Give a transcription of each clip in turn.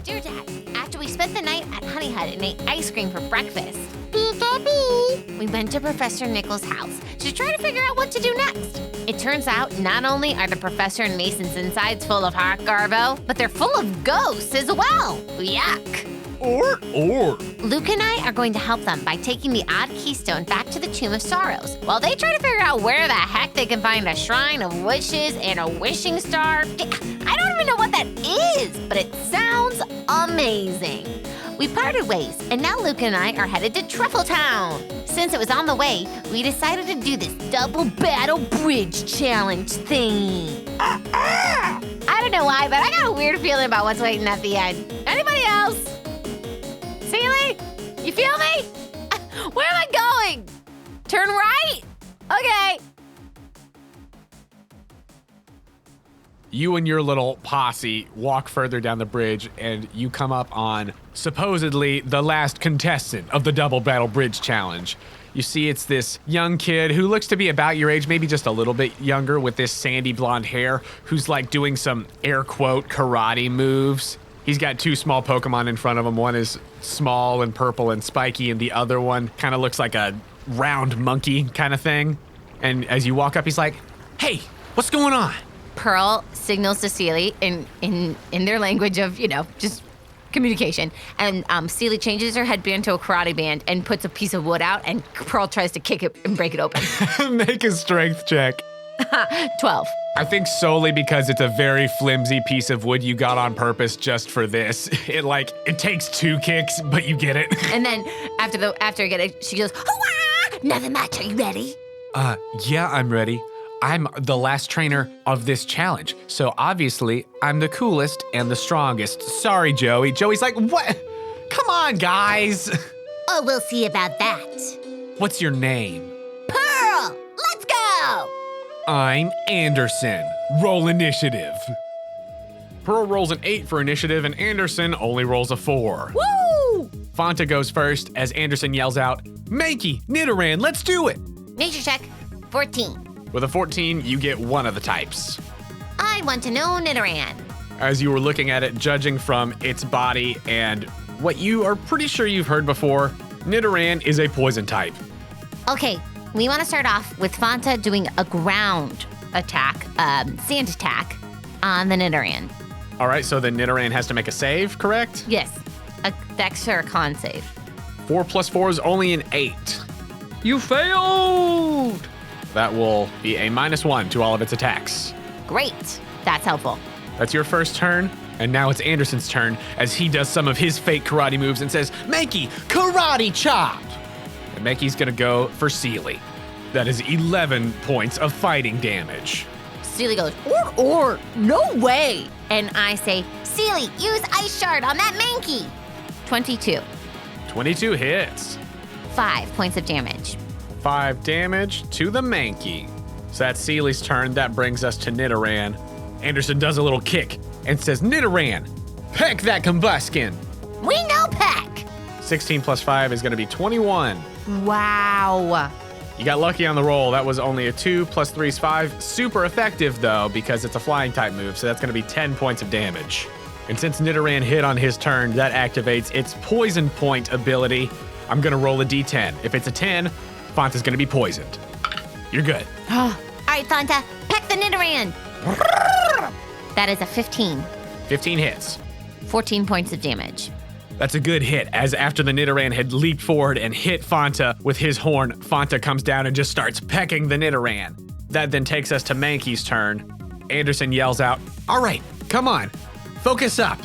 Dear Dad, after we spent the night at Honey Hut and ate ice cream for breakfast, we went to Professor Nichols' house to try to figure out what to do next. It turns out not only are the Professor and Mason's insides full of Harc garbo, but they're full of ghosts as well. Yuck. Or. Luke and I are going to help them by taking the odd keystone back to the Tomb of Sorrows while they try to figure out where the heck they can find a shrine of wishes and a wishing star. I don't even know what that is, but it sounds amazing. We parted ways, and now Luke and I are headed to Truffletown. Since it was on the way, we decided to do this double battle bridge challenge thing. I don't know why, but I got a weird feeling about what's waiting at the end. Anybody else? Seely? You feel me? Where am I going? Turn right? Okay. You and your little posse walk further down the bridge, and you come up on supposedly the last contestant of the Double Battle Bridge Challenge. You see it's this young kid who looks to be about your age, maybe just a little bit younger, with this sandy blonde hair, who's like doing some air quote karate moves. He's got two small Pokemon in front of him. One is small and purple and spiky, and the other one kind of looks like a round monkey kind of thing. And as you walk up, he's like, "Hey, what's going on?" Pearl signals to Seely in their language of, just communication. And Seely changes her headband to a karate band and puts a piece of wood out, and Pearl tries to kick it and break it open. Make a strength check. 12. I think solely because it's a very flimsy piece of wood you got on purpose just for this. It takes two kicks, but you get it. And then after I get it, she goes, "Hoo-wah! Nothing much. Are you ready?" Yeah, I'm ready. I'm the last trainer of this challenge, so obviously I'm the coolest and the strongest. Sorry, Joey. Joey's like, "What? Come on, guys." Oh, we'll see about that. What's your name? Pearl, let's go. I'm Anderson. Roll initiative. Pearl rolls an 8 for initiative, and Anderson only rolls a 4. Woo! Fanta goes first as Anderson yells out, "Mankey, Nidoran, let's do it!" Nature check, 14. With a 14, you get one of the types. I want to know Nidoran. As you were looking at it, judging from its body and what you are pretty sure you've heard before, Nidoran is a poison type. Okay, we want to start off with Fanta doing a ground attack, sand attack, on the Nidoran. All right, so the Nidoran has to make a save, correct? Yes, a dex or a con save. 4 plus 4 is only an 8. You failed! That will be a -1 to all of its attacks. Great, that's helpful. That's your first turn, and now it's Anderson's turn as he does some of his fake karate moves and says, "Mankey, karate chop!" And Mankey's gonna go for Seely. That is 11 points of fighting damage. Seely goes, or, no way. And I say, Seely, use Ice Shard on that Mankey. 22. 22 hits. 5 points of damage. 5 damage to the Mankey. So that's Seely's turn. That brings us to Nidoran. Anderson does a little kick and says, "Nidoran, peck that combuskin." We know Peck. 16 plus 5 is going to be 21. Wow. You got lucky on the roll. That was only a 2 plus 3 is 5. Super effective, though, because it's a flying type move, so that's going to be 10 points of damage. And since Nidoran hit on his turn, that activates its poison point ability. I'm going to roll a d10. If it's a 10, Fanta's going to be poisoned. You're good. All right, Fanta, peck the Nidoran. That is a 15. 15 hits. 14 points of damage. That's a good hit, as after the Nidoran had leaped forward and hit Fanta with his horn, Fanta comes down and just starts pecking the Nidoran. That then takes us to Mankey's turn. Anderson yells out, "All right, come on, focus up.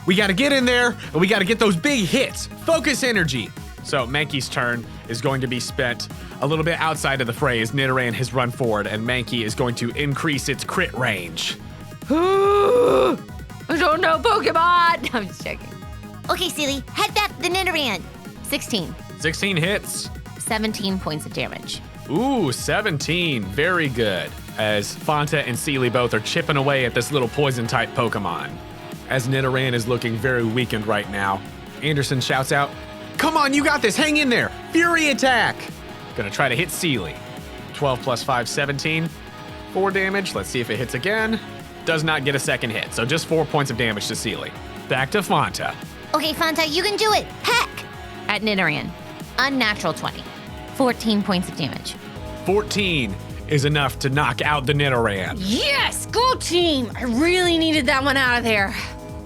We gotta get in there, and we gotta get those big hits. Focus energy." So Mankey's turn is going to be spent a little bit outside of the fray as Nidoran has run forward, and Mankey is going to increase its crit range. I don't know Pokemon. I'm just checking. Okay, Seely, head back the Nidoran. 16. 16 hits. 17 points of damage. Ooh, 17. Very good. As Fanta and Seely both are chipping away at this little poison-type Pokemon. As Nidoran is looking very weakened right now, Anderson shouts out, "Come on, you got this. Hang in there. Fury attack." Gonna try to hit Seely. 12 plus 5, 17. 4 damage. Let's see if it hits again. Does not get a second hit, so just 4 points of damage to Seely. back to Fanta. Okay, Fanta, you can do it. Heck! At Nidoran. Unnatural 20. 14 points of damage. 14 is enough to knock out the Nidoran. Yes! Go team! I really needed that one out of there.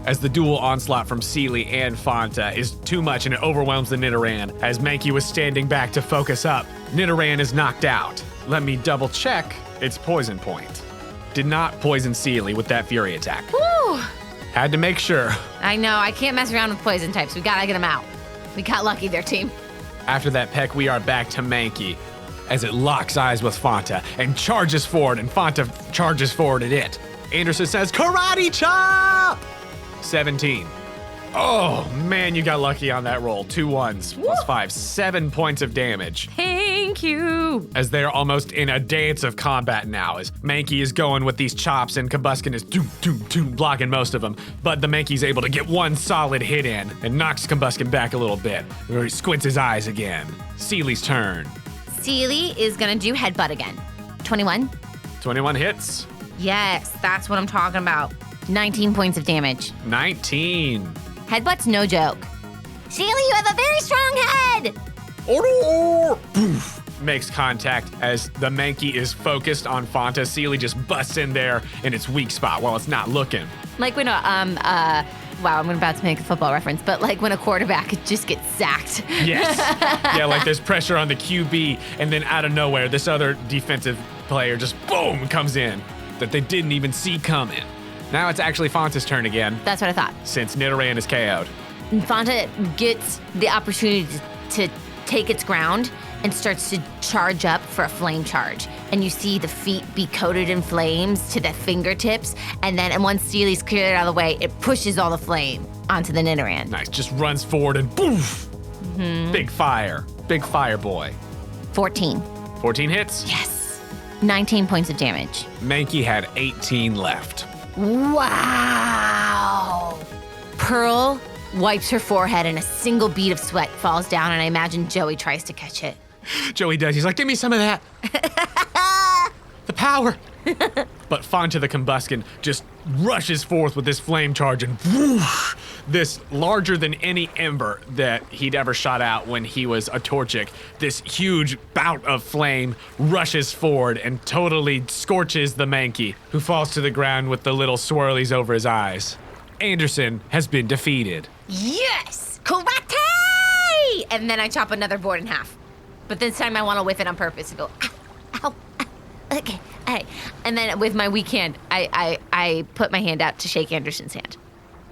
As the dual onslaught from Sealy and Fanta is too much and it overwhelms the Nidoran. As Mankey was standing back to focus up, Nidoran is knocked out. Let me double check its poison point. Did not poison Sealy with that Fury attack. Woo! Had to make sure. I know, I can't mess around with poison types. We gotta get them out. We got lucky there, team. After that peck, we are back to Mankey as it locks eyes with Fanta and charges forward, and Fanta charges forward at it. Anderson says, Karate Chop! 17. Oh, man, you got lucky on that roll. 2 ones, plus 5, 7 points of damage. Thank you. As they're almost in a dance of combat now, as Mankey is going with these chops and Combuskin is blocking most of them. But the Mankey's able to get one solid hit in and knocks Combuskin back a little bit, where he squints his eyes again. Sealy's turn. Sealy is gonna do headbutt again. 21. 21 hits. Yes, that's what I'm talking about. 19 points of damage. 19. Headbutt's no joke. Sealy, you have a very strong head! Poof, makes contact as the Mankey is focused on Fanta. Sealy just busts in there in its weak spot while it's not looking. Like when wow, I'm about to make a football reference, but like when a quarterback just gets sacked. Yes. Yeah, like there's pressure on the QB, and then out of nowhere, this other defensive player just boom comes in that they didn't even see coming. Now it's actually Fanta's turn again, That's what I thought. since Nidoran is KO'd. And Fanta gets the opportunity to take its ground and starts to charge up for a flame charge. And you see the feet be coated in flames to the fingertips, and once Sealy's cleared out of the way, it pushes all the flame onto the Nidoran. Nice, just runs forward and poof! Big fire boy. 14. 14 hits. Yes. 19 points of damage. Mankey had 18 left. Wow. Pearl wipes her forehead and a single bead of sweat falls down, and I imagine Joey tries to catch it. Joey does. He's like, give me some of that. The power. But Fanta the Combuskin just rushes forth with this flame charge and whoosh, this larger than any ember that he'd ever shot out when he was a Torchic. This huge bout of flame rushes forward and totally scorches the Mankey, who falls to the ground with the little swirlies over his eyes. Anderson has been defeated. Yes! Karate! And then I chop another board in half. But this time I want to whiff it on purpose and go, ow, ow, ow. Okay, all right. And then with my weak hand, I put my hand out to shake Anderson's hand.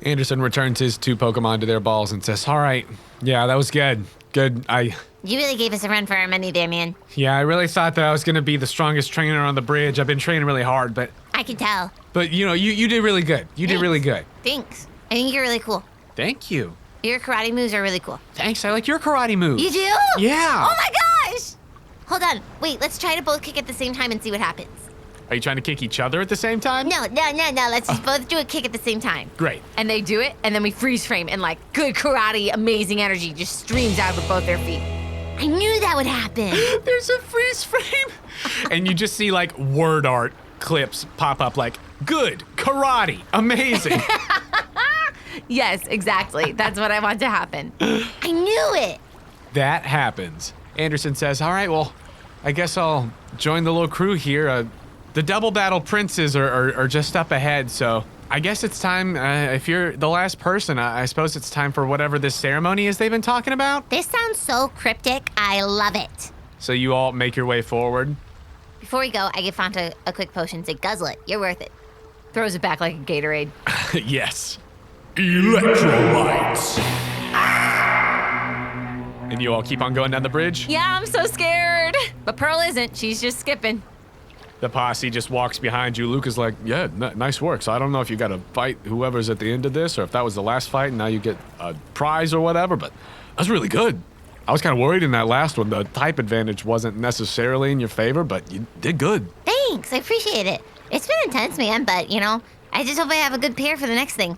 Anderson returns his 2 Pokemon to their balls and says, all right, yeah, that was good. Good, You really gave us a run for our money there, man. Yeah, I really thought that I was going to be the strongest trainer on the bridge. I've been training really hard, but I can tell. you know, you did really good. You did really good. Thanks. I think you're really cool. Thank you. Your karate moves are really cool. Thanks, I like your karate moves. You do? Yeah. Oh my gosh! Hold on. Wait, let's try to both kick at the same time and see what happens. Are you trying to kick each other at the same time? No. Let's just both do a kick at the same time. Great. And they do it, and then we freeze frame, and like good karate, amazing energy just streams out of both their feet. I knew that would happen. There's a freeze frame. And you just see like word art clips pop up like, good, karate, amazing. Yes, exactly. That's what I want to happen. I knew it. That happens. Anderson says, all right, well, I guess I'll join the little crew here. The double battle princes are just up ahead, so I guess it's time, if you're the last person, I suppose it's time for whatever this ceremony is they've been talking about. This sounds so cryptic. I love it. So you all make your way forward. Before we go, I give Fanta a quick potion and say, guzzle it. You're worth it. Throws it back like a Gatorade. Yes. Electrolytes. And you all keep on going down the bridge? Yeah, I'm so scared. But Pearl isn't. She's just skipping. The posse just walks behind you. Luca's like, yeah, nice work. So I don't know if you got to fight whoever's at the end of this or if that was the last fight and now you get a prize or whatever, but that's really good. I was kind of worried in that last one. The type advantage wasn't necessarily in your favor, but you did good. Thanks. I appreciate it. It's been intense, man, but, you know, I just hope I have a good pair for the next thing.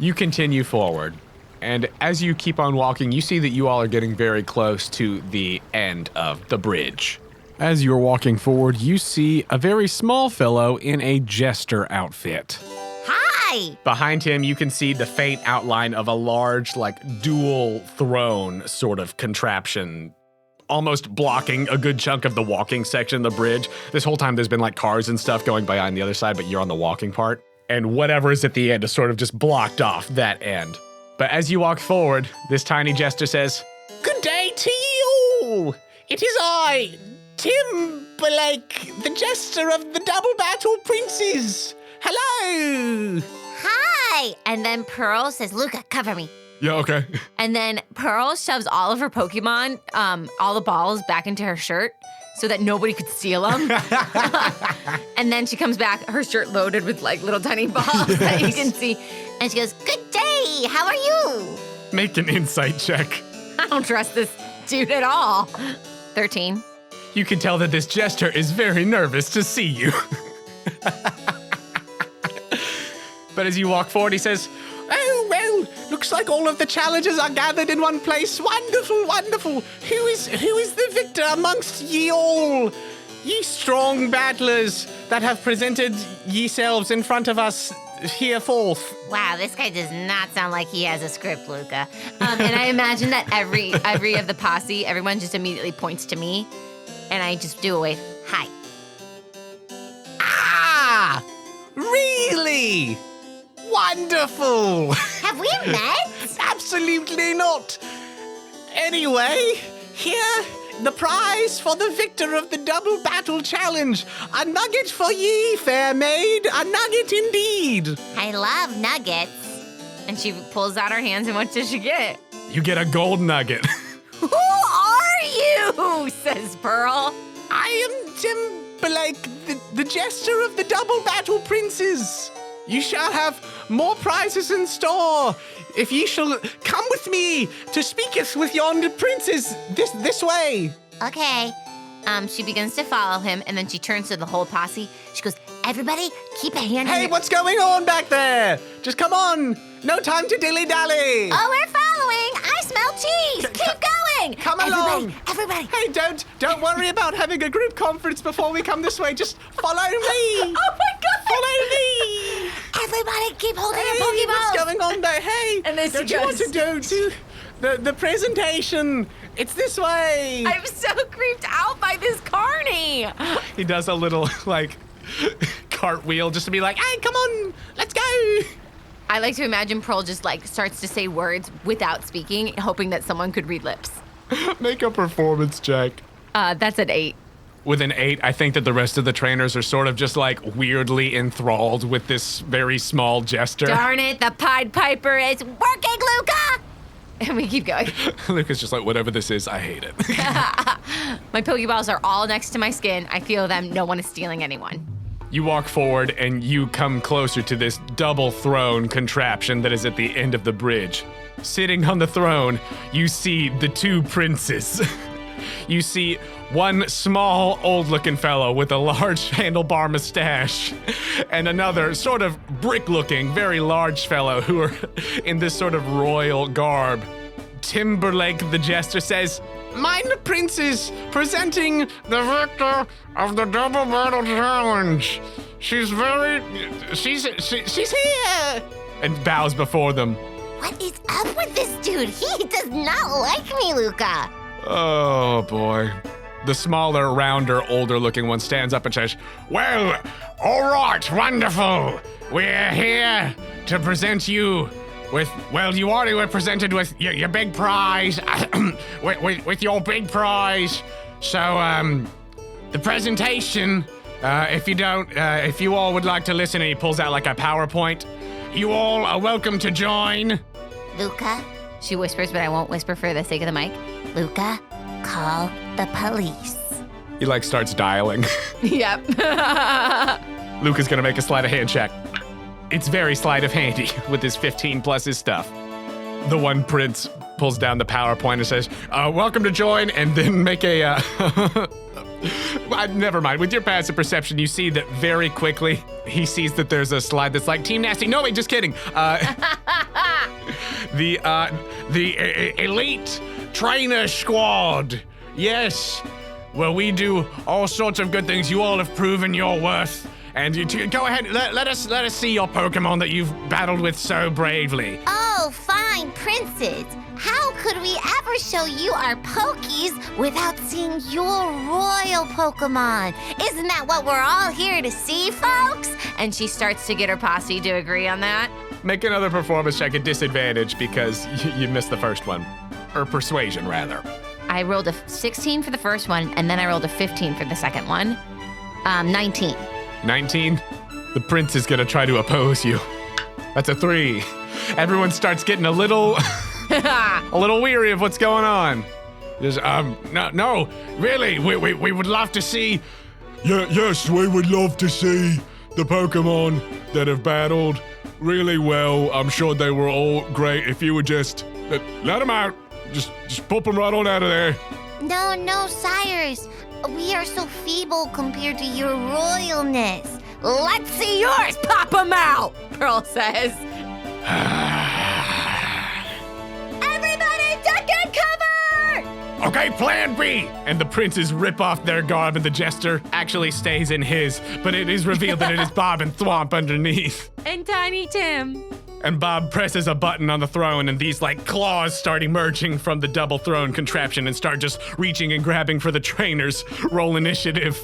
You continue forward, and as you keep on walking, you see that you all are getting very close to the end of the bridge. As you're walking forward, you see a very small fellow in a jester outfit. Hi! Hi! Behind him, you can see the faint outline of a large, dual throne sort of contraption, almost blocking a good chunk of the walking section of the bridge. This whole time, there's been cars and stuff going by on the other side, but you're on the walking part. And whatever is at the end is sort of just blocked off that end. But as you walk forward, this tiny jester says, "Good day to you! It is I, Timberlake, the jester of the Double Battle Princes. Hello!" Hi! And then Pearl says, Luca, cover me. Yeah, okay. And then Pearl shoves all of her Pokemon, all the balls back into her shirt so that nobody could steal them. And then she comes back, her shirt loaded with little tiny balls that you can see. And she goes, "Good day, how are you?" Make an insight check. I don't trust this dude at all. 13. You can tell that this jester is very nervous to see you. But as you walk forward, he says, "Oh, well, looks like all of the challengers are gathered in one place. Wonderful, wonderful. Who is the victor amongst ye all? Ye strong battlers that have presented ye-selves in front of us here forth." Wow, this guy does not sound like he has a script, Luca. And I imagine that every of the posse, everyone just immediately points to me, and I just do a wave. Hi. Ah! Really? Wonderful! Have we met? Absolutely not. Anyway, here, the prize for the victor of the Double Battle Challenge. A nugget for ye, fair maid. A nugget indeed. I love nuggets. And she pulls out her hands, and what does she get? You get a gold nugget. Who are you? Says Pearl. I am Timberlake, the jester of the Double Battle Princes. You shall have more prizes in store if ye shall come with me to speaketh with yonder princes this way. Okay. She begins to follow him, and then she turns to the whole posse. She goes, "Everybody, keep a hand Hey, in what's going on back there? Just come on. No time to dilly-dally. Oh, we're following. I smell cheese. Keep going. Come along. Everybody. Hey, don't worry about having a group conference before we come this way. Just follow me. Oh my God. Follow me. Everybody, keep holding your Hey, Pokeballs. what's going on there? Hey, And then she don't you want to do the presentation? It's this way. I'm so creeped out by this carny. He does a little, cartwheel just to be like, hey, come on, let's go. I like to imagine Pearl just starts to say words without speaking, hoping that someone could read lips. Make a performance check. That's an 8. With an 8, I think that the rest of the trainers are sort of just weirdly enthralled with this very small jester. Darn it, the Pied Piper is working, Luca! And we keep going. Luca's just whatever this is, I hate it. My Pokeballs are all next to my skin. I feel them. No one is stealing anyone. You walk forward and you come closer to this double throne contraption that is at the end of the bridge. Sitting on the throne, you see the two princes. You see one small, old-looking fellow with a large handlebar mustache, and another sort of brick-looking, very large fellow who are in this sort of royal garb. Timberlake the jester says, "Mine princes, presenting the victor of the Double Battle Challenge. She's here!" And bows before them. What is up with this dude? He does not like me, Luca. Oh, boy. The smaller, rounder, older-looking one stands up and says, "Well, all right, wonderful. We're here to present you with, well, you already were presented with your big prize, with your big prize. So, the presentation, if you all would like to listen," and he pulls out a PowerPoint, "you all are welcome to join." Luca, she whispers, but I won't whisper for the sake of the mic. Luca, call the police. He starts dialing. Yep. Luca's gonna make a sleight of hand check. It's very sleight of handy with his 15 plus his stuff. The one prince pulls down the PowerPoint and says, "Welcome to join," and then make a, never mind. With your passive perception, you see that very quickly he sees that there's a slide that's Team Nasty. No, wait, just kidding. The elite trainer squad. Yes. Well, we do all sorts of good things. You all have proven your worth And go ahead, let us see your Pokemon that you've battled with so bravely. Oh, fine, princes. How could we ever show you our Pokies without seeing your royal Pokemon? Isn't that what we're all here to see, folks? And she starts to get her posse to agree on that. Make another performance check at disadvantage because you missed the first one. Or persuasion, rather. I rolled a 16 for the first one, and then I rolled a 15 for the second one. 19. 19? The prince is gonna try to oppose you. That's a 3. Everyone starts getting a little weary of what's going on. Just, no, really, we would love to see. Yes, we would love to see the Pokemon that have battled really well. I'm sure they were all great. If you would just let them out, just pop them right on out of there. No, sires. We are so feeble compared to your royalness. Let's see yours pop them out, Pearl says. Everybody duck and cover! Okay, plan B! And the princes rip off their garb and the jester actually stays in his, but it is revealed that it is Bob and Thwomp underneath. And Tiny Tim. And Bob presses a button on the throne and these claws start emerging from the double throne contraption and start just reaching and grabbing for the trainers. Roll initiative.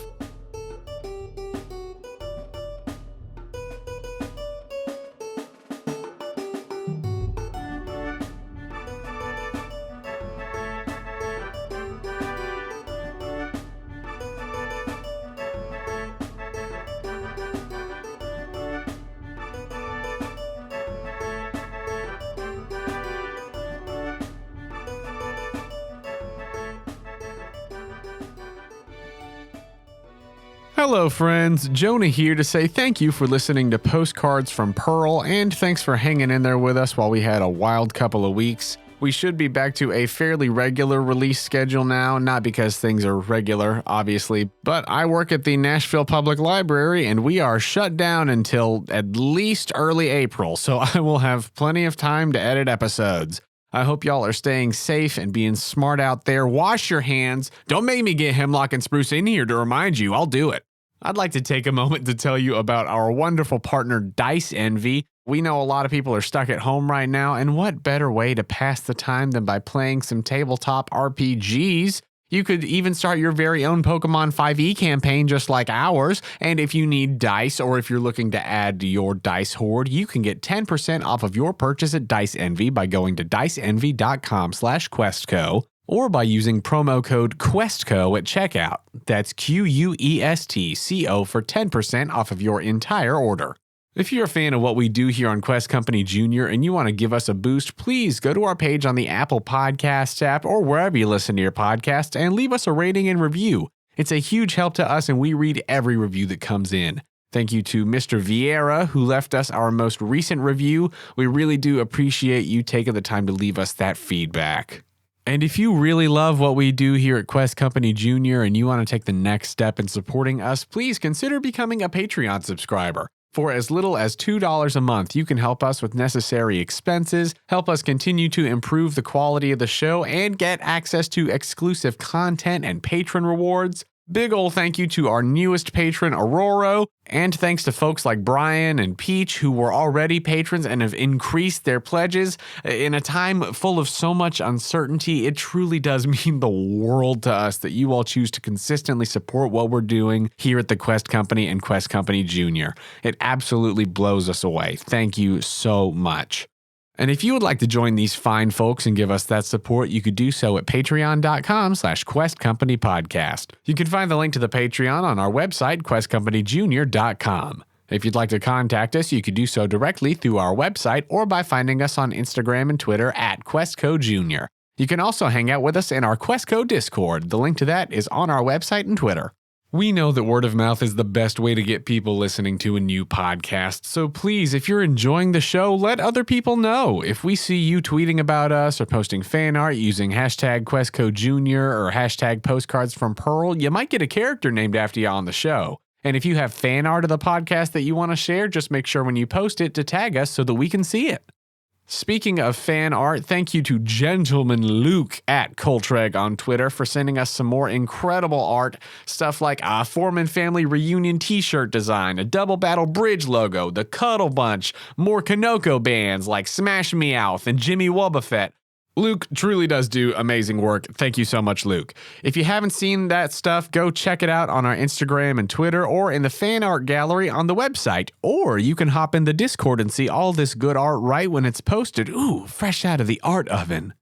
Hello friends, Jonah here to say thank you for listening to Postcards from Pearl, and thanks for hanging in there with us while we had a wild couple of weeks. We should be back to a fairly regular release schedule now, not because things are regular, obviously, but I work at the Nashville Public Library and we are shut down until at least early April, so I will have plenty of time to edit episodes. I hope y'all are staying safe and being smart out there. Wash your hands. Don't make me get Hemlock and Spruce in here to remind you. I'll do it. I'd like to take a moment to tell you about our wonderful partner, Dice Envy. We know a lot of people are stuck at home right now, and what better way to pass the time than by playing some tabletop RPGs? You could even start your very own Pokemon 5e campaign just like ours, and if you need dice or if you're looking to add to your dice hoard, you can get 10% off of your purchase at Dice Envy by going to diceenvy.com/questco or by using promo code QUESTCO at checkout. That's QUESTCO for 10% off of your entire order. If you're a fan of what we do here on Quest Company Jr. and you want to give us a boost, please go to our page on the Apple Podcasts app or wherever you listen to your podcasts and leave us a rating and review. It's a huge help to us and we read every review that comes in. Thank you to Mr. Vieira, who left us our most recent review. We really do appreciate you taking the time to leave us that feedback. And if you really love what we do here at Quest Company Jr. and you want to take the next step in supporting us, please consider becoming a Patreon subscriber. For as little as $2 a month, you can help us with necessary expenses, help us continue to improve the quality of the show, and get access to exclusive content and patron rewards. Big ol' thank you to our newest patron, Aurora, and thanks to folks like Brian and Peach who were already patrons and have increased their pledges. In a time full of so much uncertainty, it truly does mean the world to us that you all choose to consistently support what we're doing here at the Quest Company and Quest Company Jr. It absolutely blows us away. Thank you so much. And if you would like to join these fine folks and give us that support, you could do so at patreon.com/questcompanypodcast. You can find the link to the Patreon on our website, questcompanyjr.com. If you'd like to contact us, you could do so directly through our website or by finding us on Instagram and Twitter at QuestCoJr. You can also hang out with us in our QuestCo Discord. The link to that is on our website and Twitter. We know that word of mouth is the best way to get people listening to a new podcast, so please, if you're enjoying the show, let other people know. If we see you tweeting about us or posting fan art using hashtag QuestCoJr or hashtag Postcards from Pearl, you might get a character named after you on the show. And if you have fan art of the podcast that you want to share, just make sure when you post it to tag us so that we can see it. Speaking of fan art, thank you to Gentleman Luke at Coltreg on Twitter for sending us some more incredible art. Stuff like a Foreman Family Reunion t-shirt design, a Double Battle Bridge logo, the Cuddle Bunch, more Kanoko bands like Smash Meowth and Jimmy Wobbuffet. Luke truly does do amazing work. Thank you so much, Luke. If you haven't seen that stuff, go check it out on our Instagram and Twitter or in the fan art gallery on the website. Or you can hop in the Discord and see all this good art right when it's posted. Ooh, fresh out of the art oven.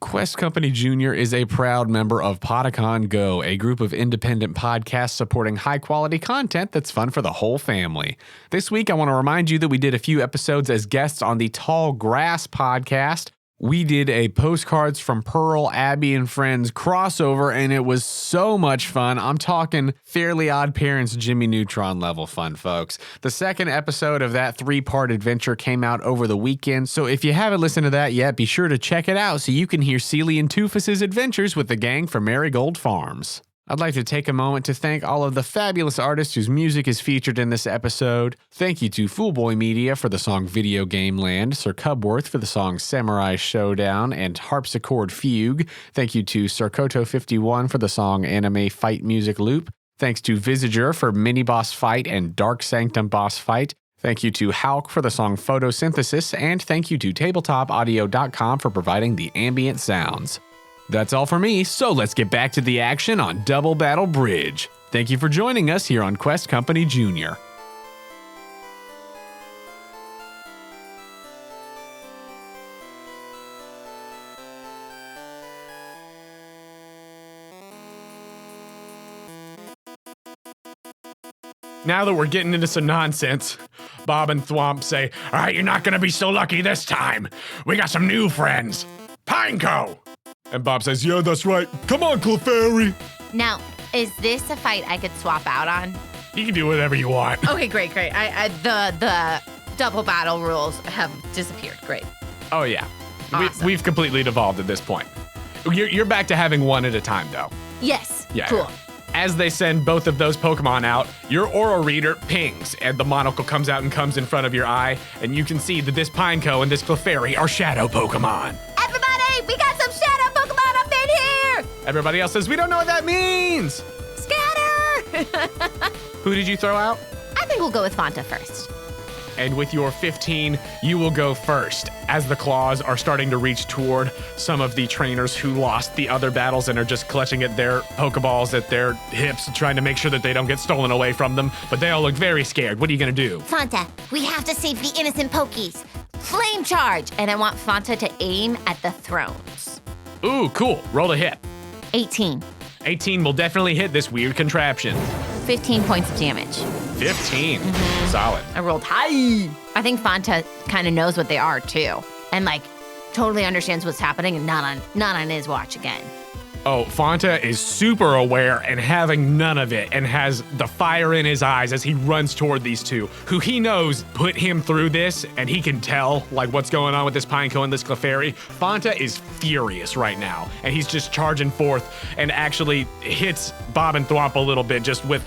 Quest Company Jr. is a proud member of Podicon Go, a group of independent podcasts supporting high-quality content that's fun for the whole family. This week, I want to remind you that we did a few episodes as guests on the Tall Grass podcast. We did a Postcards from Pearl, Abby, and Friends crossover, and it was so much fun. I'm talking Fairly Odd Parents Jimmy Neutron level fun, folks. The second episode of that 3-part adventure came out over the weekend, so if you haven't listened to that yet, be sure to check it out so you can hear Celie and Toofus's adventures with the gang from Marigold Farms. I'd like to take a moment to thank all of the fabulous artists whose music is featured in this episode. Thank you to FoolBoyMedia for the song Video Game Land, Sir Cubworth for the song Samurai Showdown, and Harpsichord Fugue. Thank you to Sarkoto51 for the song Anime Fight Music Loop. Thanks to Visager for Miniboss Fight and Dark Sanctum Boss Fight. Thank you to Halc for the song Photosynthesis, and thank you to TabletopAudio.com for providing the ambient sounds. That's all for me, so let's get back to the action on Double Battle Bridge. Thank you for joining us here on Quest Company Jr. Now that we're getting into some nonsense, Bob and Thwomp say, all right, you're not going to be so lucky this time. We got some new friends. Pineco! And Bob says, yeah, that's right. Come on, Clefairy. Now, is this a fight I could swap out on? You can do whatever you want. Okay, great. The double battle rules have disappeared. Great. Oh, yeah. Awesome. We've completely devolved at this point. You're back to having one at a time, though. Yes. Yeah. Cool. As they send both of those Pokemon out, your Aura Reader pings, and the monocle comes out and comes in front of your eye, and you can see that this Pineco and this Clefairy are Shadow Pokemon. Everybody, we got some Shadow Pokemon up in here! Everybody else says, we don't know what that means! Scatter! Who did you throw out? I think we'll go with Fanta first. And with your 15, you will go first, as the claws are starting to reach toward some of the trainers who lost the other battles and are just clutching at their Pokeballs at their hips, trying to make sure that they don't get stolen away from them. But they all look very scared. What are you gonna do? Fanta, we have to save the innocent Pokies. Flame charge! And I want Fanta to aim at the thrones. Ooh, cool. Roll a hit. 18. 18 will definitely hit this weird contraption. 15 points of damage. 15. Solid. I rolled high. I think Fanta kind of knows what they are too, and like totally understands what's happening, and not on his watch again. Oh, Fanta is super aware and having none of it, and has the fire in his eyes as he runs toward these two, who he knows put him through this, and he can tell like what's going on with this Pineco and this Clefairy. Fanta is furious right now, and he's just charging forth and actually hits Bob and Thwomp a little bit just with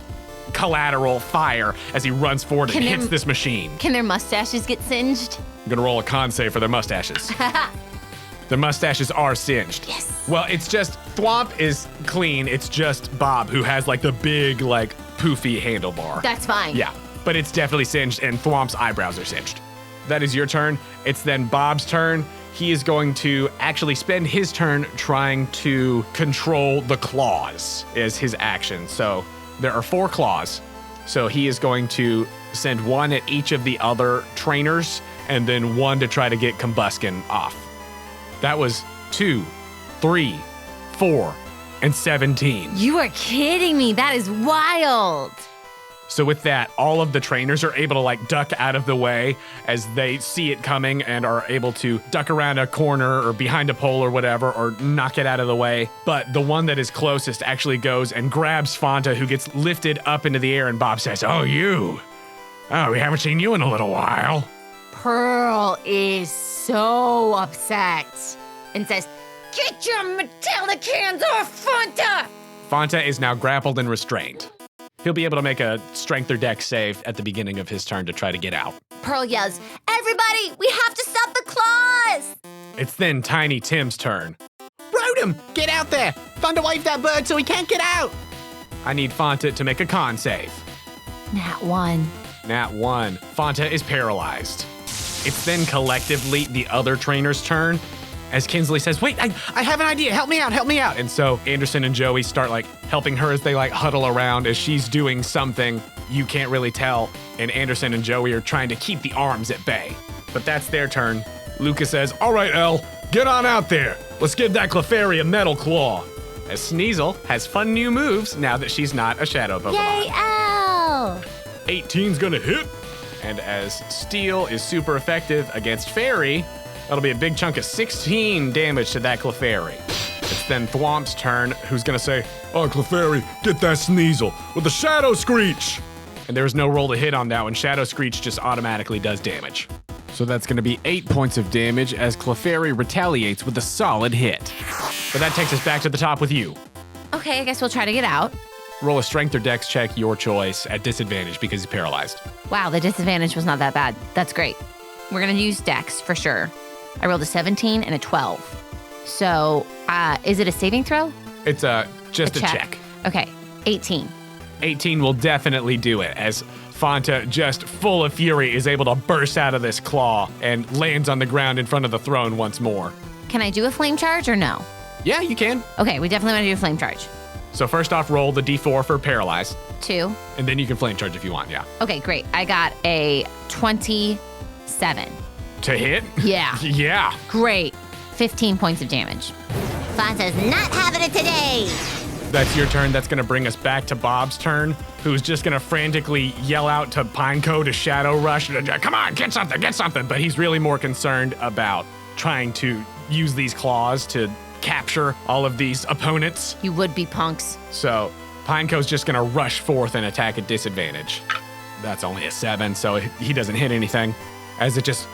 collateral fire as he runs forward and hits this machine. Can their mustaches get singed? I'm gonna roll a con save for their mustaches. Their mustaches are singed. Yes. Well, it's just, Thwomp is clean. It's just Bob who has like the big, like, poofy handlebar. That's fine. Yeah, but it's definitely singed, and Thwomp's eyebrows are singed. That is your turn. It's then Bob's turn. He is going to actually spend his turn trying to control the claws as his action. So there are 4 claws. So he is going to send one at each of the other trainers, and then one to try to get Combuskin off. That was 2, 3, 4, and 17. You are kidding me. That is wild. So with that, all of the trainers are able to like duck out of the way as they see it coming and are able to duck around a corner or behind a pole or whatever, or knock it out of the way. But the one that is closest actually goes and grabs Fanta, who gets lifted up into the air, and Bob says, "Oh, you. Oh, we haven't seen you in a little while." Pearl is so upset and says, "Get your metallic hands off Fanta!" Fanta is now grappled and restrained. He'll be able to make a strength or dex save at the beginning of his turn to try to get out. Pearl yells, "Everybody, we have to stop the claws!" It's then Tiny Tim's turn. Rotom, get out there! Thunder wave that bird so he can't get out! I need Fanta to make a con save. Nat 1. Nat 1. Fanta is paralyzed. It's then collectively the other trainer's turn as Kinsley says, wait, I have an idea. Help me out, help me out. And so Anderson and Joey start like helping her as they like huddle around as she's doing something you can't really tell. And Anderson and Joey are trying to keep the arms at bay. But that's their turn. Luca says, all right, Elle, get on out there. Let's give that Clefairy a metal claw. As Sneasel has fun new moves now that she's not a shadow Pokemon. Yay, Elle! 18's gonna hit. And as Steel is super effective against Fairy, that'll be a big chunk of 16 damage to that Clefairy. It's then Thwomp's turn, who's gonna say, Oh, Clefairy, get that Sneasel with a Shadow Screech. and there's no roll to hit on that one. Shadow Screech just automatically does damage. So that's gonna be 8 points of damage as Clefairy retaliates with a solid hit. But that takes us back to the top with you. Okay, I guess we'll try to get out. Roll a strength or dex check, your choice, at disadvantage because he's paralyzed. Wow, the disadvantage was not that bad. That's great. We're gonna use Dex for sure. I rolled a 17 and a 12. So, is it a saving throw? It's just a check. Okay, 18. 18 will definitely do it as Fanta, just full of fury, is able to burst out of this claw and lands on the ground in front of the throne once more. Can I do a flame charge or no? Yeah, you can. Okay, we definitely want to do a flame charge. So first off, roll the d4 for paralyzed, 2. and then you can flame charge if you want, yeah. Okay, great. I got a 27. To hit? Yeah. Yeah. Great. 15 points of damage. Fonta's not having it today. That's your turn. That's going to bring us back to Bob's turn, who's just going to frantically yell out to Pineco to Shadow Rush. Come on, get something. But he's really more concerned about trying to use these claws to capture all of these opponents. You would-be punks. So Pineco's just going to rush forth and attack at disadvantage. That's only a 7, so he doesn't hit anything. As it just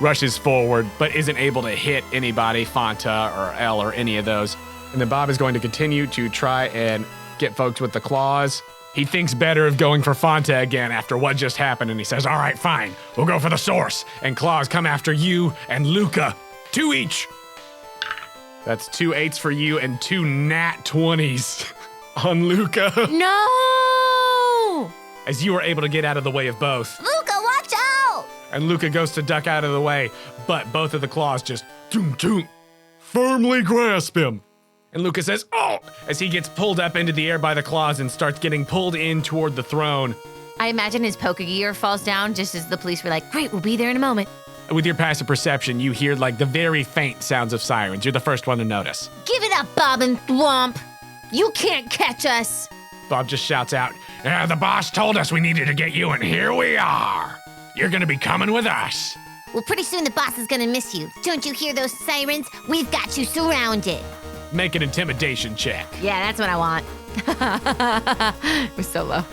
rushes forward, but isn't able to hit anybody, Fanta or Elle or any of those. And then Bob is going to continue to try and get folks with the claws. He thinks better of going for Fanta again after what just happened, and he says, all right, fine, we'll go for the source. And claws come after you and Luca. 2 each. That's 2 8s for you and 2 nat 20s on Luca. No! As you are able to get out of the way of both. Luca, watch out! And Luca goes to duck out of the way, but both of the claws just toom, Firmly grasp him. and Luca says, oh, as he gets pulled up into the air by the claws and starts getting pulled in toward the throne. I imagine his Pokegear falls down just as the police were like, great, we'll be there in a moment. With your passive perception, you hear like the very faint sounds of sirens. You're the first one to notice. Give it up, Bob and Thwomp. You can't catch us. Bob just shouts out, the boss told us we needed to get you, and here we are. You're gonna be coming with us. Well, pretty soon the boss is gonna miss you. Don't you hear those sirens? We've got you surrounded. Make an intimidation check. Yeah, that's what I want. We're so low.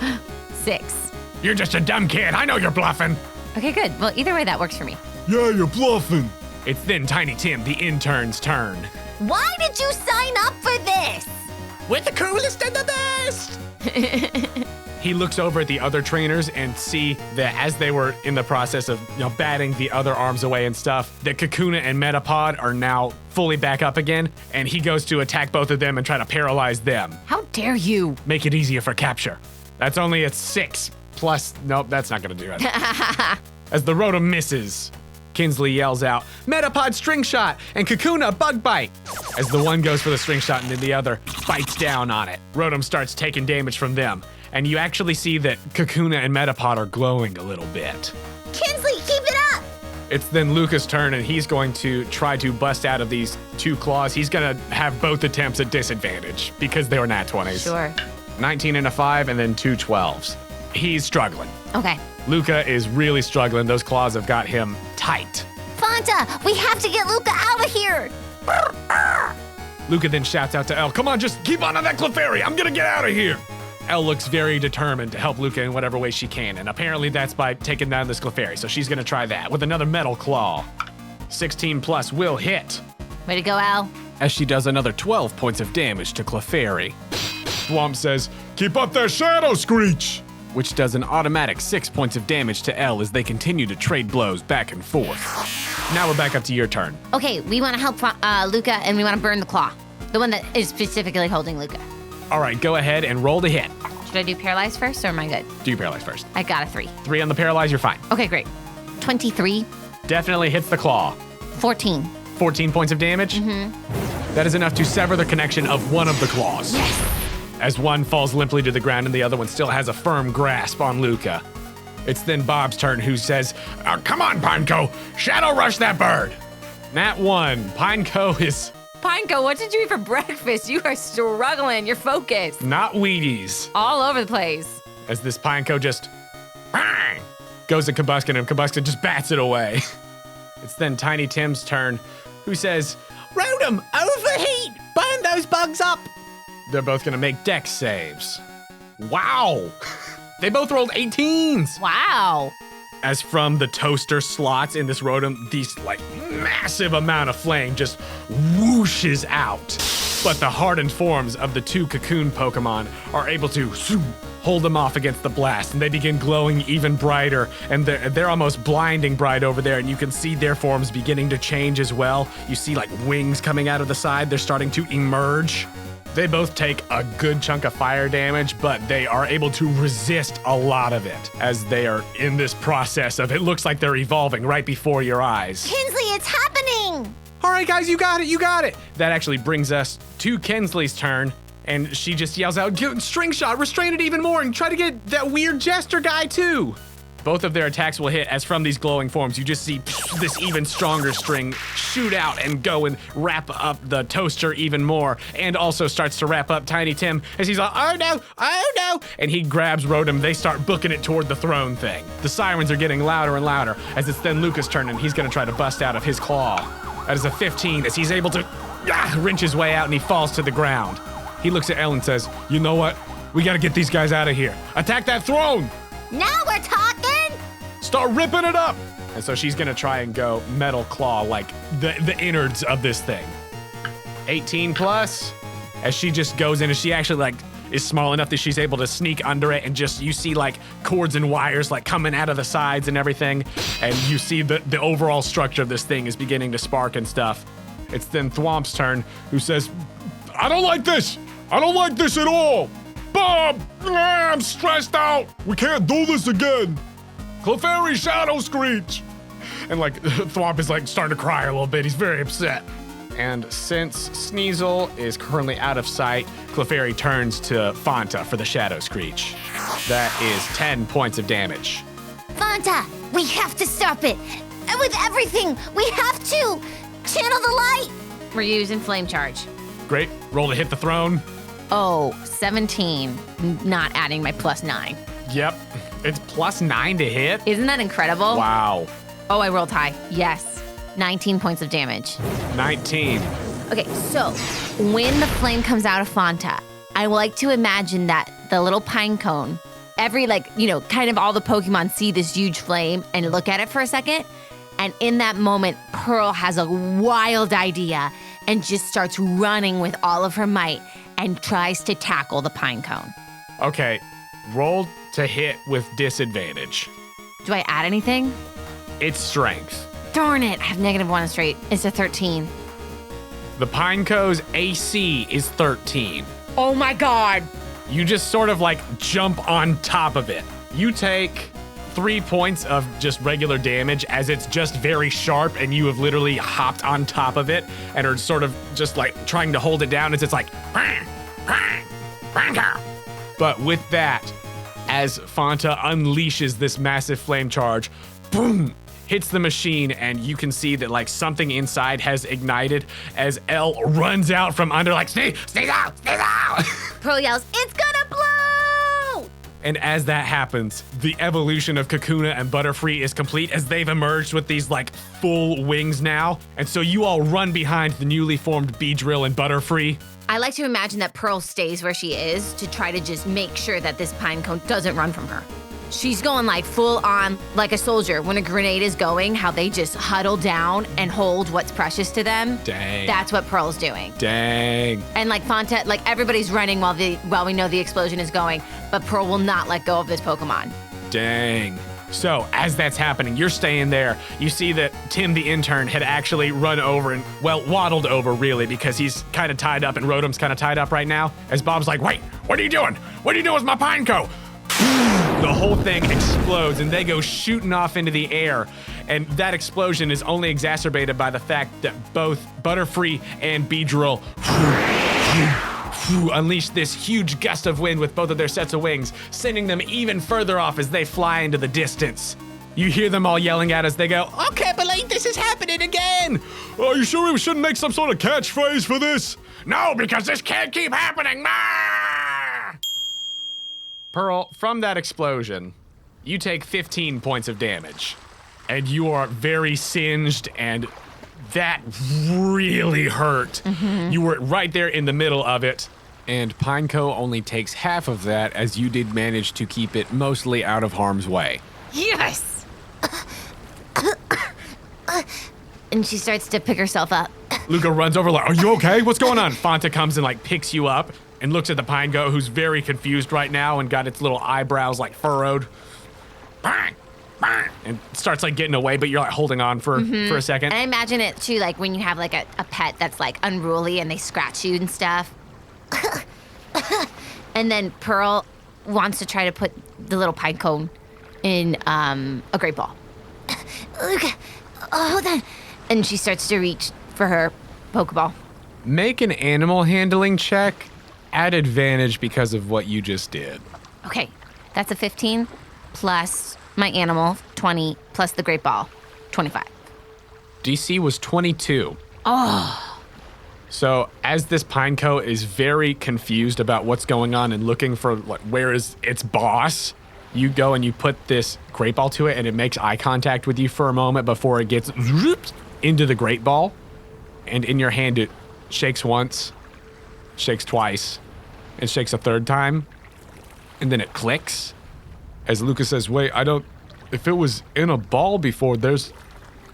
6. You're just a dumb kid. I know you're bluffing. Okay, good. Well, either way, that works for me. Yeah, you're bluffing. It's then Tiny Tim, the intern's turn. Why did you sign up for this? We're the coolest and the best! He looks over at the other trainers and see that as they were in the process of, batting the other arms away and stuff, that Kakuna and Metapod are now fully back up again, and he goes to attack both of them and try to paralyze them. How dare you? Make it easier for capture. That's only a 6 plus, nope, that's not gonna do it. As the Rotom misses, Kinsley yells out, Metapod string shot and Kakuna bug bite. As the one goes for the string shot and then the other bites down on it. Rotom starts taking damage from them. And you actually see that Kakuna and Metapod are glowing a little bit. Kinsley, keep it up! It's then Luca's turn, and he's going to try to bust out of these 2 claws. He's gonna have both attempts at disadvantage because they were nat 20s. Sure. 19 and a 5 and then 2 12s. He's struggling. Okay. Luca is really struggling. Those claws have got him tight. Fanta, we have to get Luca out of here! Luca then shouts out to Elle, come on, just keep on that Clefairy. I'm gonna get out of here. Elle looks very determined to help Luca in whatever way she can, and apparently that's by taking down this Clefairy, so she's gonna try that with another metal claw. 16 plus will hit, Way to go, Al. as she does another 12 points of damage to Clefairy, Thwomp says, keep up that Shadow Screech. which does an automatic 6 points of damage to Elle as they continue to trade blows back and forth. Now we're back up to your turn. Okay, we want to help Luca, and we want to burn the claw. The one that is specifically holding Luca. All right, go ahead and roll to hit. Should I do paralyzed first, or am I good? Do your paralyze first. I got a 3. 3 on the paralyze, you're fine. Okay, great. 23, Definitely hits the claw. 14. 14 points of damage. Mm-hmm. That is enough to sever the connection of one of the claws. Yes. As one falls limply to the ground and the other one still has a firm grasp on Luca. It's then Bob's turn, who says, come on, Pineco, shadow rush that bird. Nat 1, Pineco is Pineco, what did you eat for breakfast? You are struggling. You're focused. not Wheaties. All over the place. As this Pineco just bang, goes to Combuskin, and Combuskin just bats it away. It's then Tiny Tim's turn, who says, Rodem, overheat! Burn those bugs up! they're both gonna make dex saves. Wow! They both rolled 18s! Wow. As from the toaster slots in this Rotom, these like massive amount of flame just whooshes out. But the hardened forms of the 2 cocoon Pokemon are able to hold them off against the blast, and they begin glowing even brighter, and they're almost blinding bright over there, and you can see their forms beginning to change as well. You see like wings coming out of the side, they're starting to emerge. They both take a good chunk of fire damage, but they are able to resist a lot of it as they are in this process of it looks like they're evolving right before your eyes. Kinsley, it's happening! All right, guys, you got it, you got it. That actually brings us to Kinsley's turn, and she just yells out, string shot, restrain it even more, and try to get that weird jester guy too. Both of their attacks will hit, as from these glowing forms, you just see this even stronger string shoot out and go and wrap up the toaster even more, and also starts to wrap up Tiny Tim as he's like, oh no, and he grabs Rotom. They start booking it toward the throne thing. The sirens are getting louder and louder as it's then Luca's turn, and he's gonna try to bust out of his claw. That is a 15 as he's able to wrench his way out, and he falls to the ground. He looks at Elle and says, you know what? We gotta get these guys out of here. Attack that throne! Now we're talking! Start ripping it up! And so she's gonna try and go Metal Claw, like the innards of this thing. 18 plus, as she just goes in, and she actually like is small enough that she's able to sneak under it, and just you see like cords and wires like coming out of the sides and everything, and you see the overall structure of this thing is beginning to spark and stuff. It's then Thwomp's turn, who says, I don't like this! I don't like this at all! Bob! I'm stressed out! We can't do this again! Clefairy Shadow Screech! and like Thwomp is like starting to cry a little bit. He's very upset. And since Sneasel is currently out of sight, Clefairy turns to Fanta for the Shadow Screech. That is 10 points of damage. Fanta, we have to stop it! And with everything, we have to! Channel the light! We're using Flame Charge. Great. Roll to hit the throne. Oh, 17. Not adding my +9. Yep. It's +9 to hit. Isn't that incredible? Wow. Oh, I rolled high. Yes. 19 points of damage. 19. Okay, so when the flame comes out of Fanta, I like to imagine that the little pine cone, kind of all the Pokemon see this huge flame and look at it for a second. And in that moment, Pearl has a wild idea and just starts running with all of her might and tries to tackle the pine cone. Okay. Roll to hit with disadvantage. Do I add anything? It's strength. Darn it, I have -1 in straight. It's a 13. The Pineco's AC is 13. Oh my God. You just sort of like jump on top of it. You take 3 points of just regular damage as it's just very sharp and you have literally hopped on top of it and are sort of just like trying to hold it down as it's like, but with that, as Fanta unleashes this massive flame charge, boom, hits the machine, and you can see that like something inside has ignited as Elle runs out from under like, sneeze out. Pearl yells, it's gonna blow! And as that happens, the evolution of Kakuna and Butterfree is complete as they've emerged with these like full wings now. And so you all run behind the newly formed Beedrill and Butterfree. I like to imagine that Pearl stays where she is to try to just make sure that this pine cone doesn't run from her. She's going like full on, like a soldier. When a grenade is going, how they just huddle down and hold what's precious to them. Dang. That's what Pearl's doing. Dang. And like Fanta, like everybody's running while we know the explosion is going, but Pearl will not let go of this Pokemon. Dang. So as that's happening, you're staying there. You see that Tim, the intern, had actually run over and, well, waddled over really because he's kind of tied up and Rotom's kind of tied up right now. As Bob's like, wait, what are you doing? What are you doing with my pine cone? The whole thing explodes and they go shooting off into the air. And that explosion is only exacerbated by the fact that both Butterfree and Beedrill unleash this huge gust of wind with both of their sets of wings, sending them even further off as they fly into the distance. You hear them all yelling out as they go, I can't believe this is happening again! Are you sure we shouldn't make some sort of catchphrase for this? No, because this can't keep happening! Pearl, from that explosion, you take 15 points of damage. And you are very singed, and that really hurt. You were right there in the middle of it. And Pineco only takes half of that, as you did manage to keep it mostly out of harm's way. Yes! And she starts to pick herself up. Luca runs over like, are you okay? What's going on? Fanta comes and like picks you up and looks at the Pineco, who's very confused right now and got its little eyebrows like furrowed. Bang! Bang! And starts like getting away, but you're like holding on for a second. And I imagine it too, like when you have like a pet that's like unruly and they scratch you and stuff. And then Pearl wants to try to put the little pine cone in a great ball. Luca, hold on. And she starts to reach for her Pokeball. Make an animal handling check at advantage because of what you just did. Okay, that's a 15 plus my animal, 20, plus the great ball, 25. DC was 22. Oh. So as this Pineco is very confused about what's going on and looking for like, where is its boss, you go and you put this great ball to it and it makes eye contact with you for a moment before it gets into the great ball. And in your hand, it shakes once, shakes twice, and shakes a third time. And then it clicks. As Lucas says, wait, if it was in a ball before,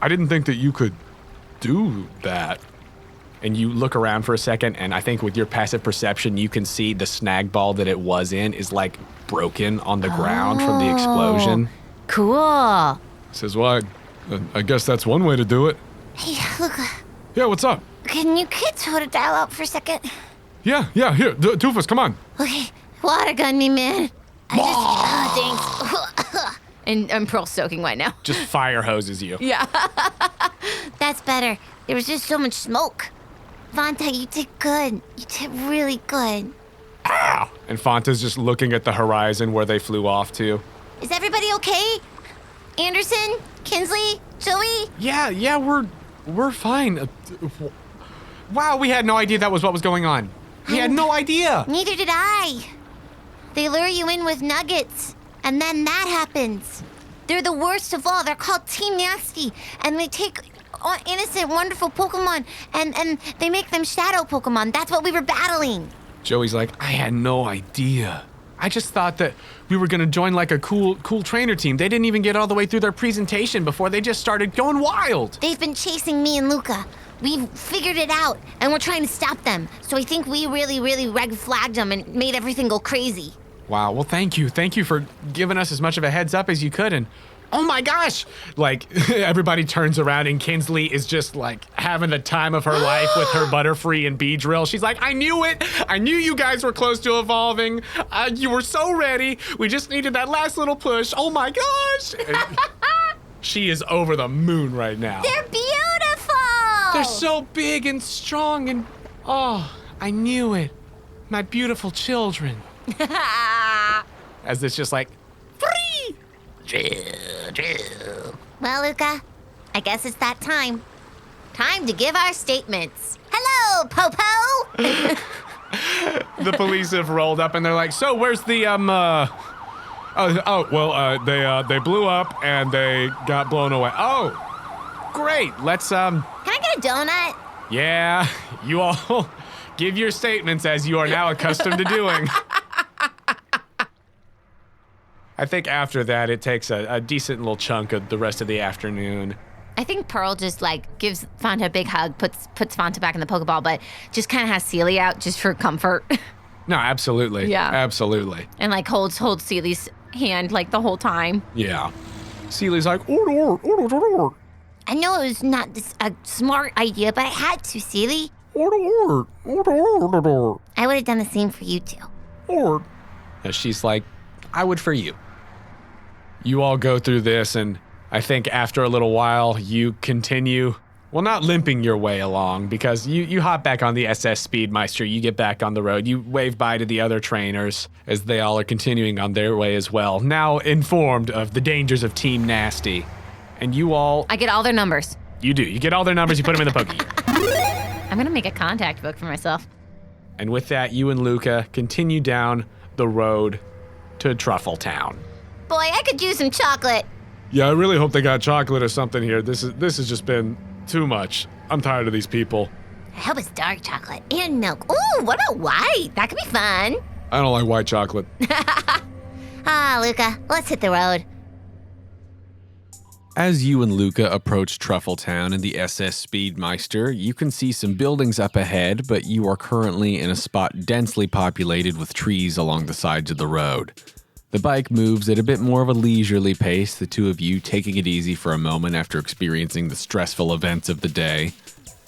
I didn't think that you could do that. And you look around for a second, and I think with your passive perception, you can see the snag ball that it was in is like broken on the ground from the explosion. Cool. Says, well, I guess that's one way to do it. Hey, Luca, Yeah, what's up? can you kids hold it dial out for a second? Yeah, here, Doofus, come on. Okay, water gun me, man. Thanks. And Pearl's soaking right now. Just fire hoses you. Yeah. That's better. There was just so much smoke. Vanta, you did good. You did really good. And Fanta's just looking at the horizon where they flew off to. Is everybody okay? Anderson? Kinsley? Joey? Yeah, we're fine. Wow, we had no idea that was what was going on. We had no idea. Neither did I. They lure you in with nuggets, and then that happens. They're the worst of all. They're called Team Nasty, and they take innocent, wonderful Pokemon, and they make them shadow Pokemon. That's what we were battling. Joey's like, I had no idea. I just thought that we were gonna join like a cool trainer team. They didn't even get all the way through their presentation before they just started going wild. They've been chasing me and Luca. We've figured it out, and we're trying to stop them. So I think we really, really red flagged them and made everything go crazy. Wow, well, thank you. Thank you for giving us as much of a heads up as you could. And oh my gosh, like everybody turns around and Kinsley is just like having the time of her life with her Butterfree and Beedrill. She's like, I knew it. I knew you guys were close to evolving. You were so ready. We just needed that last little push. Oh my gosh. And she is over the moon right now. They're beautiful! They're so big and strong and oh, I knew it. My beautiful children. As it's just like, free! Well, Luca, I guess it's that time. Time to give our statements. Hello, Popo! The police have rolled up and they're like, so where's the, they blew up and they got blown away. Oh, great. Let's, Can I get a donut? yeah, you all give your statements as you are now accustomed to doing. I think after that, it takes a decent little chunk of the rest of the afternoon. I think Pearl just like gives Fanta a big hug, puts Fanta back in the Pokeball, but just kind of has Sealy out just for comfort. No, absolutely. Yeah. Absolutely. And like holds Sealy's hand like the whole time. Yeah. Seely's like, order. I know it was not a smart idea, but I had to, Seely. Order. I would have done the same for you two. And she's like, I would for you. You all go through this, and I think after a little while, you continue, well, not limping your way along, because you hop back on the SS Speedmeister, you get back on the road, you wave bye to the other trainers as they all are continuing on their way as well, now informed of the dangers of Team Nasty. And you all... I get all their numbers. You do. You get all their numbers, you put them in the Poké. I'm gonna make a contact book for myself. And with that, you and Luca continue down the road to Truffle Town. Boy, I could use some chocolate. Yeah, I really hope they got chocolate or something here. This has just been too much. I'm tired of these people. I hope it's dark chocolate and milk. Ooh, what about white? That could be fun. I don't like white chocolate. Luca, let's hit the road. As you and Luca approach Truffle Town in the SS Speedmeister, you can see some buildings up ahead, but you are currently in a spot densely populated with trees along the sides of the road. The bike moves at a bit more of a leisurely pace, the two of you taking it easy for a moment after experiencing the stressful events of the day.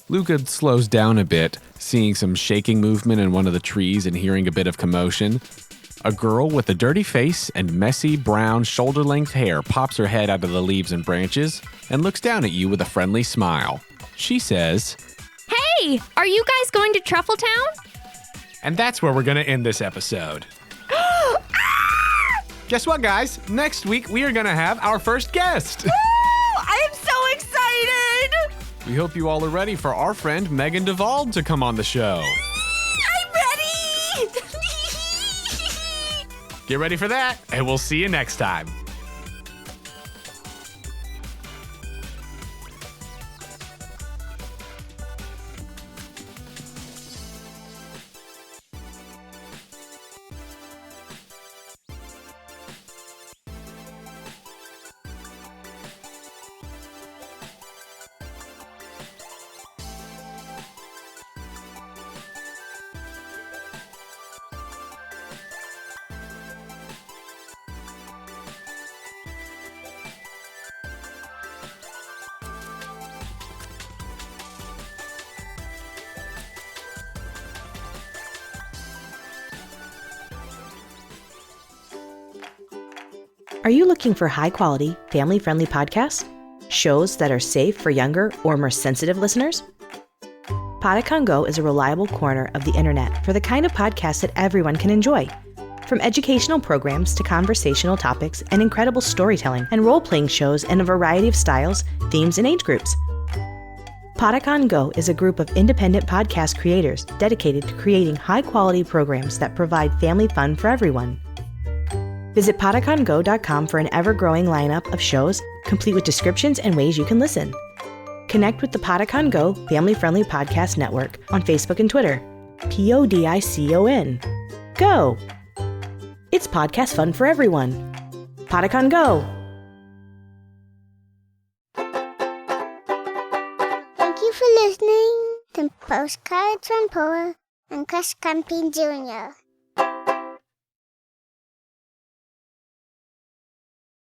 Luca slows down a bit, seeing some shaking movement in one of the trees and hearing a bit of commotion. A girl with a dirty face and messy, brown, shoulder-length hair pops her head out of the leaves and branches and looks down at you with a friendly smile. She says, Hey, are you guys going to Truffle Town? and that's where we're going to end this episode. Guess what, guys? Next week, we are going to have our first guest. I am so excited! We hope you all are ready for our friend Megan Duvall to come on the show. I'm ready! Get ready for that, and we'll see you next time. Are you looking for high-quality, family-friendly podcasts? Shows that are safe for younger or more sensitive listeners? Podicon Go is a reliable corner of the internet for the kind of podcasts that everyone can enjoy. From educational programs to conversational topics and incredible storytelling and role-playing shows in a variety of styles, themes, and age groups. Podicon Go is a group of independent podcast creators dedicated to creating high-quality programs that provide family fun for everyone. Visit podicongo.com for an ever-growing lineup of shows, complete with descriptions and ways you can listen. Connect with the Podicon Go Family-Friendly Podcast Network on Facebook and Twitter. PODICON. Go! It's podcast fun for everyone. Podicon Go! Thank you for listening to Postcards from Poa and Chris Camping Jr.